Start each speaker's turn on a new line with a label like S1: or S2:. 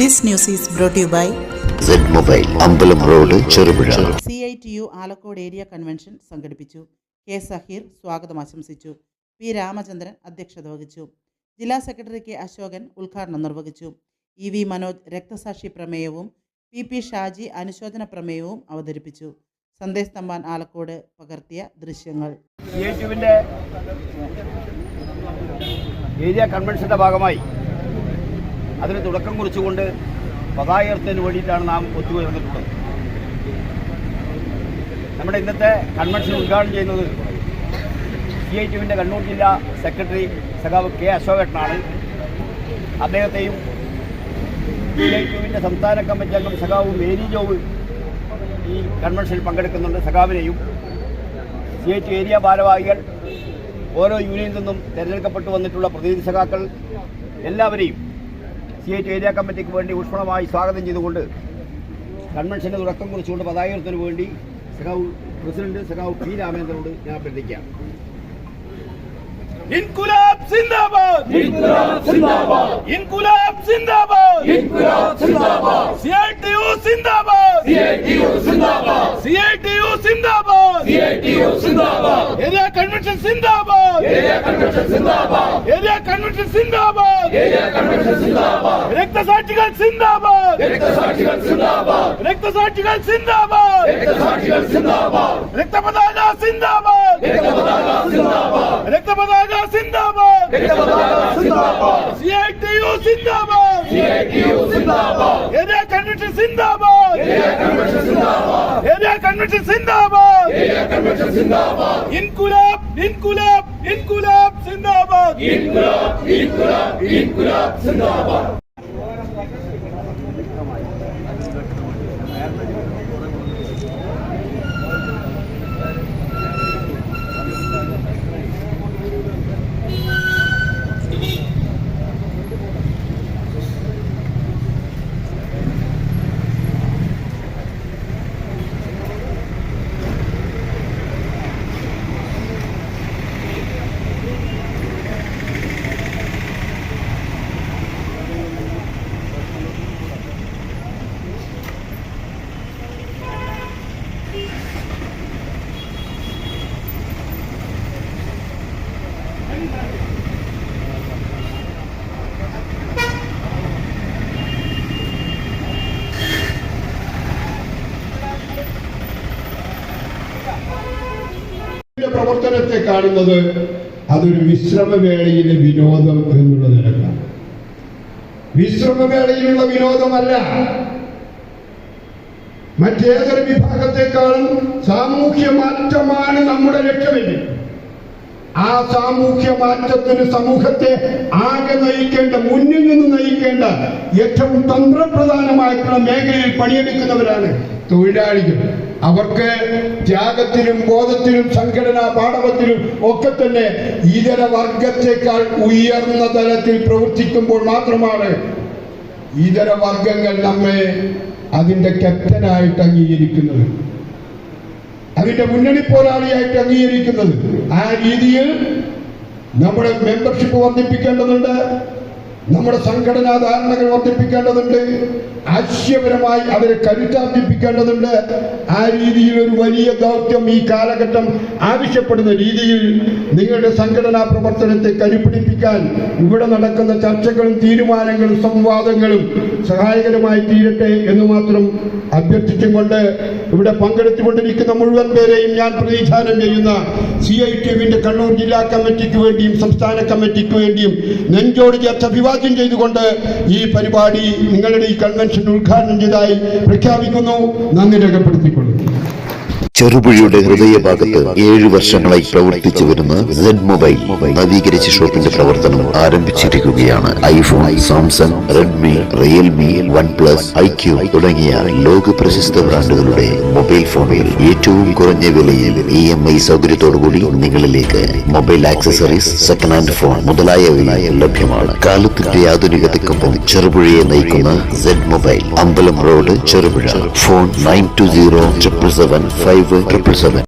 S1: This news is brought to you by
S2: Z Mobile, അമ്പലം road, Cherupuzha.
S1: CITU Alakode area convention സംഘടിപ്പിച്ചു. K Zaheer സ്വാഗതം ആശംസിച്ചു. P Ramachandran അധ്യക്ഷത വഹിച്ചു. ജില്ലാ സെക്രട്ടറി കെ അശോകൻ ഉദ്ഘാടനം നിർവഹിച്ചു. EV മനോജ് രക്തസാക്ഷി പ്രമേയവും PP ഷാജി അനുശോചന പ്രമേയവും അവതരിപ്പിച്ചു. സന്ദേശ് തമ്പാൻ ആലക്കോട് പകർത്തിയ ദൃശ്യങ്ങൾ.
S3: CITUവിൻ്റെ ഏരിയ കൺവെൻഷൻ്റെ ഭാഗമായി അതിന് തുടക്കം കുറിച്ചുകൊണ്ട് പതാക ഉയർത്തുന്നതിന് വേണ്ടിയിട്ടാണ് നാം ഒത്തുചേർന്നിട്ടുള്ളത്. നമ്മുടെ ഇന്നത്തെ കൺവെൻഷൻ ഉദ്ഘാടനം ചെയ്യുന്നത് CITUവിൻ്റെ കണ്ണൂർ ജില്ലാ സെക്രട്ടറി സഖാവ് കെ അശോകനാണ്. അദ്ദേഹത്തെയും CITUവിൻ്റെ സംസ്ഥാന കമ്മിറ്റി അംഗം സഖാവ് മേരി ജോവ് ഈ കൺവെൻഷനിൽ പങ്കെടുക്കുന്നുണ്ട്. സഖാവിനെയും CITU ഏരിയ ഭാരവാഹികൾ, ഓരോ യൂണിയനിൽ നിന്നും തിരഞ്ഞെടുക്കപ്പെട്ടു വന്നിട്ടുള്ള പ്രതിനിധി സഖാക്കൾ എല്ലാവരെയും CITU ഏരിയ കമ്മിറ്റിക്ക് വേണ്ടി ഊഷ്മളമായി സ്വാഗതം ചെയ്തുകൊണ്ട് കൺവെൻഷന് തുടക്കം കുറിച്ചുകൊണ്ട് പതാകത്തിന് വേണ്ടി സഖാവ് പ്രസിഡന്റ് സഖാവ് പി രാമേന്ദ്രനോട് ഞാൻ അഭ്യർത്ഥിക്കാം. ഇൻകുലാബ് സിന്ദാബാദ്, ഇൻകുലാബ് സിന്ദാബാദ്, ഇൻകുലാബ് സിന്ദാബാദ്, ഇൻകുലാബ് സിന്ദാബാദ്, CITU സിന്ദാബാദ്, CITU സിന്ദാബാദ്, CITU സിന്ദാബാദ്, CITU സിന്ദാബാദ്, ഏരിയ കൺവെൻഷൻ സിന്ദാബാദ്, ഏരിയ കൺവെൻഷൻ സിന്ദാബാദ്, ഏരിയ കൺവെൻഷൻ സിന്ദാബാദ്, ഏരിയ കൺവെൻഷൻ സിന്ദാബാദ്, രക്തസാക്ഷികൾ സിന്ദാബാദ്, രക്തസാക്ഷികൾ സിന്ദാബാദ്, രക്തസാക്ഷികൾ സിന്ദാബാദ്, രക്തസാക്ഷികൾ സിന്ദാബാദ്, രക്തപതാക സിന്ദാബാദ്, രക്തപതാക സിന്ദാബാദ്, രക്തപതാക സിന്ദാബാദ്, രക്തപതാക സിന്ദാബാദ്, CITU സിന്ദാബാദ്, CITU സിന്ദാബാദ്, ഏരിയ കൺവെൻഷൻ സിന്ദാബാദ്, ഏരിയ കൺവെൻഷൻ സിന്ദാബാദ്, ഏരിയ കൺവെൻഷൻ സിന്ദാബാദ്, ഏരിയ കൺവെൻഷൻ സിന്ദാബാദ്, ഇൻകുലാബ് ഇൻകുലാബ് ഇൻകുലാബ് സിന്ദാബാദ്, ഇൻകുലാബ് ഇൻകുലാബ് ഇൻകുലാബ് സിന്ദാബാദ്.
S4: പ്രവർത്തനത്തെ കാണുന്നത് അതൊരു വിശ്രമവേളയിലെ വിനോദം എന്നുള്ള നിലക്കാണ്. വിശ്രമവേളയിലുള്ള വിനോദമല്ല. മറ്റേതൊരു വിഭാഗത്തെക്കാളും സാമൂഹ്യ മാറ്റമാണ് നമ്മുടെ ലക്ഷ്യമെങ്കിൽ ആ സാമൂഹ്യ മാറ്റത്തിന് സമൂഹത്തെ ആകെ നയിക്കേണ്ട, മുന്നിൽ നിന്ന് നയിക്കേണ്ട ഏറ്റവും തന്ത്രപ്രധാനമായിട്ടുള്ള മേഖലയിൽ പണിയെടുക്കുന്നവരാണ് തൊഴിലാളികൾ. അവർക്ക് ത്യാഗത്തിലും ബോധത്തിലും സംഘടനാ പാഠവത്തിലും ഒക്കെ തന്നെ ഇതര വർഗത്തെക്കാൾ ഉയർന്ന തലത്തിൽ പ്രവർത്തിക്കുമ്പോൾ മാത്രമാണ് ഇതര വർഗങ്ങൾ നമ്മെ അതിൻ്റെ ക്യാപ്റ്റനായിട്ട് അംഗീകരിക്കുന്നത്, അതിന്റെ മുന്നണി പോരാളിയായിട്ട് അംഗീകരിക്കുന്നത്. ആ രീതിയിൽ നമ്മുടെ മെമ്പർഷിപ്പ് വർദ്ധിപ്പിക്കേണ്ടതുണ്ട്, നമ്മുടെ സംഘടനാ ധാരണകൾ വർദ്ധിപ്പിക്കേണ്ടതുണ്ട്, ആശയപരമായി അവരെ കരുത്താർജിപ്പിക്കേണ്ടതുണ്ട്. ആ രീതിയിൽ ഒരു വലിയ ദൗത്യം ഈ കാലഘട്ടം ആവശ്യപ്പെടുന്ന രീതിയിൽ നിങ്ങളുടെ സംഘടനാ പ്രവർത്തനത്തെ കരുപിടിപ്പിക്കാൻ ഇവിടെ നടക്കുന്ന ചർച്ചകളും തീരുമാനങ്ങളും സംവാദങ്ങളും സഹായകരമായി തീരട്ടെ എന്ന് മാത്രം അഭ്യർത്ഥിച്ചുകൊണ്ട് ഇവിടെ പങ്കെടുത്തുകൊണ്ടിരിക്കുന്ന മുഴുവൻ പേരെയും ഞാൻ പ്രതിനിധാനം ചെയ്യുന്ന CITUവിന്റെ കണ്ണൂർ ജില്ലാ കമ്മിറ്റിക്ക് വേണ്ടിയും സംസ്ഥാന കമ്മിറ്റിക്ക് വേണ്ടിയും നെഞ്ചോട് ചേർത്ത് അഭിവാദ്യം ചെയ്തുകൊണ്ട് ഈ പരിപാടി നിങ്ങളുടെ ഈ കൺവെൻഷൻ ഉദ്ഘാടനം ചെയ്തതായി പ്രഖ്യാപിക്കുന്നു. നന്ദി രേഖപ്പെടുത്തിക്കൊള്ളുന്നു.
S2: ചെറുപുഴയുടെ ഹൃദയഭാഗത്ത് 7 വർഷങ്ങളായി പ്രവർത്തിച്ചു വരുന്ന Z മൊബൈൽ നവീകരിച്ച ഷോപ്പിന്റെ പ്രവർത്തനം ആരംഭിച്ചിരിക്കുകയാണ്. IPhone, Samsung, Redmi, Realme, OnePlus, IQ തുടങ്ങിയ ലോക പ്രശസ്ത ബ്രാൻഡുകളുടെ മൊബൈൽ ഫോണുകൾ ഏറ്റവും കുറഞ്ഞ വിലയിൽ EMI സൗകര്യത്തോടുകൂടി നിങ്ങളിലേക്ക്. Mobile accessories, second hand phone മുതലായവ ലഭ്യമാണ്. കാലത്തിന്റെ ആധുനികതയ്ക്കൊപ്പം ചെറുപുഴയെ നയിക്കുന്ന Z മൊബൈൽ, അമ്പലം റോഡ്, ചെറുപുഴ. ഫോൺ 920775 777.